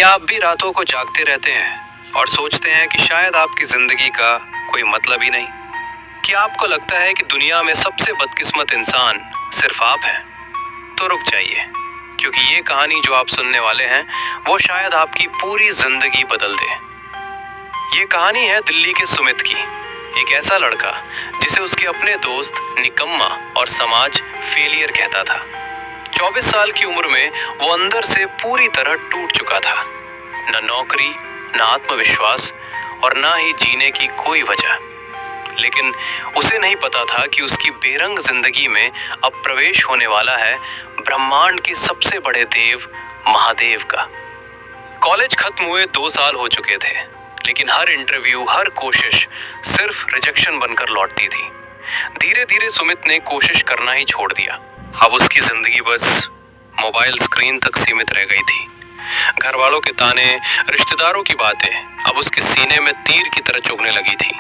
क्या आप भी रातों को जागते रहते हैं और सोचते हैं कि शायद आपकी जिंदगी का कोई मतलब ही नहीं? क्या आपको लगता है कि दुनिया में सबसे बदकिस्मत इंसान सिर्फ आप हैं? तो रुक जाइए, क्योंकि ये कहानी जो आप सुनने वाले हैं वो शायद आपकी पूरी जिंदगी बदल दे। ये कहानी है दिल्ली के सुमित की, एक ऐसा लड़का जिसे उसके अपने दोस्त निकम्मा और समाज फेलियर कहता था। 24 साल की उम्र में वो अंदर से पूरी तरह टूट चुका था। न नौकरी, न आत्मविश्वास और ना ही जीने की कोई वजह। लेकिन उसे नहीं पता था कि उसकी बेरंग जिंदगी में अब प्रवेश होने वाला है ब्रह्मांड के सबसे बड़े देव महादेव का। कॉलेज खत्म हुए 2 साल हो चुके थे, लेकिन हर इंटरव्यू, हर कोशिश सिर्फ रिजेक्शन बनकर लौटती थी। धीरे धीरे सुमित ने कोशिश करना ही छोड़ दिया। अब उसकी जिंदगी बस मोबाइल स्क्रीन तक सीमित रह गई थी। घर वालों के ताने, रिश्तेदारों की बातें अब उसके सीने में तीर की तरह चुभने लगी थी।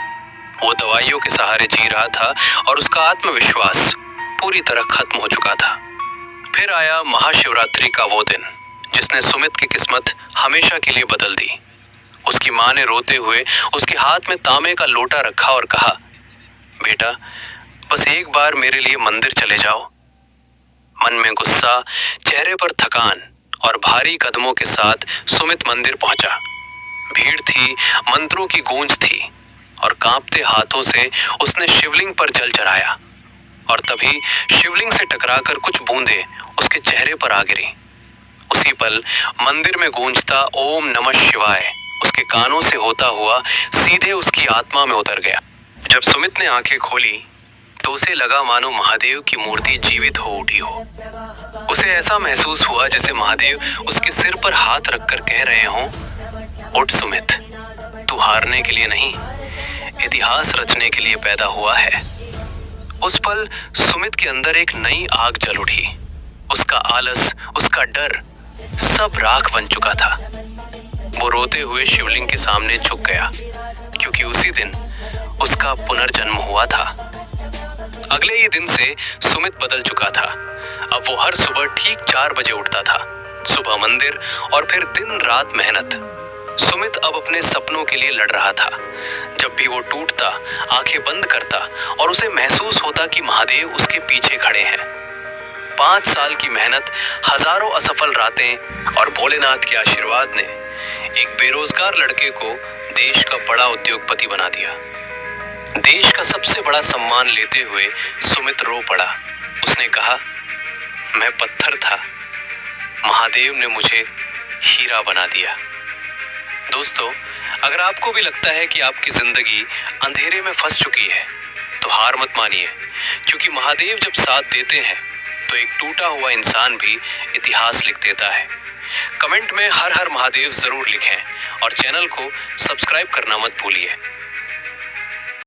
वो दवाइयों के सहारे जी रहा था और उसका आत्मविश्वास पूरी तरह खत्म हो चुका था। फिर आया महाशिवरात्रि का वो दिन जिसने सुमित की किस्मत हमेशा के लिए बदल दी। उसकी माँ ने रोते हुए उसके हाथ में तांबे का लोटा रखा और कहा, बेटा, बस एक बार मेरे लिए मंदिर चले जाओ। मन में गुस्सा, चेहरे पर थकान और भारी कदमों के साथ सुमित मंदिर पहुंचा। भीड़ थी, मंत्रों की गूंज थी और कांपते हाथों से उसने शिवलिंग पर जल चढ़ाया। और तभी शिवलिंग से टकराकर कुछ बूंदें उसके चेहरे पर आ गिरी। उसी पल मंदिर में गूंजता ओम नमः शिवाय उसके कानों से होता हुआ सीधे उसकी आत्मा में उतर गया। जब सुमित ने आंखें खोली तो उसे लगा मानो महादेव की मूर्ति जीवित हो उठी हो। उसे ऐसा महसूस हुआ जैसे महादेव उसके सिर पर हाथ रखकर कह रहे हों, उठ सुमित, तू हारने के लिए नहीं, इतिहास रचने के लिए पैदा हुआ है। उस पल सुमित के अंदर एक नई आग जल उठी। उसका आलस, उसका डर सब राख बन चुका था। वो रोते हुए शिवलिंग के सामने झुक गया, क्योंकि उसी दिन उसका पुनर्जन्म हुआ था। अगले ही दिन से सुमित बदल चुका था। अब वो हर सुबह ठीक 4 बजे उठता था। सुबह मंदिर और फिर दिन रात मेहनत। सुमित अब अपने सपनों के लिए लड़ रहा था। जब भी वो टूटता, आंखें बंद करता और उसे महसूस होता कि महादेव उसके पीछे खड़े हैं। 5 साल की मेहनत, हजारों असफल रातें और भोलेनाथ के आशीर्वाद ने एक बेरोजगार लड़के को देश का बड़ा उद्योगपति बना दिया। देश का सबसे बड़ा सम्मान लेते हुए सुमित रो पड़ा। उसने कहा, मैं पत्थर था, महादेव ने मुझे हीरा बना दिया। दोस्तों, अगर आपको भी लगता है कि आपकी जिंदगी अंधेरे में फंस चुकी है, तो हार मत मानिए, क्योंकि महादेव जब साथ देते हैं तो एक टूटा हुआ इंसान भी इतिहास लिख देता है। कमेंट में हर हर महादेव जरूर लिखें और चैनल को सब्सक्राइब करना मत भूलिए।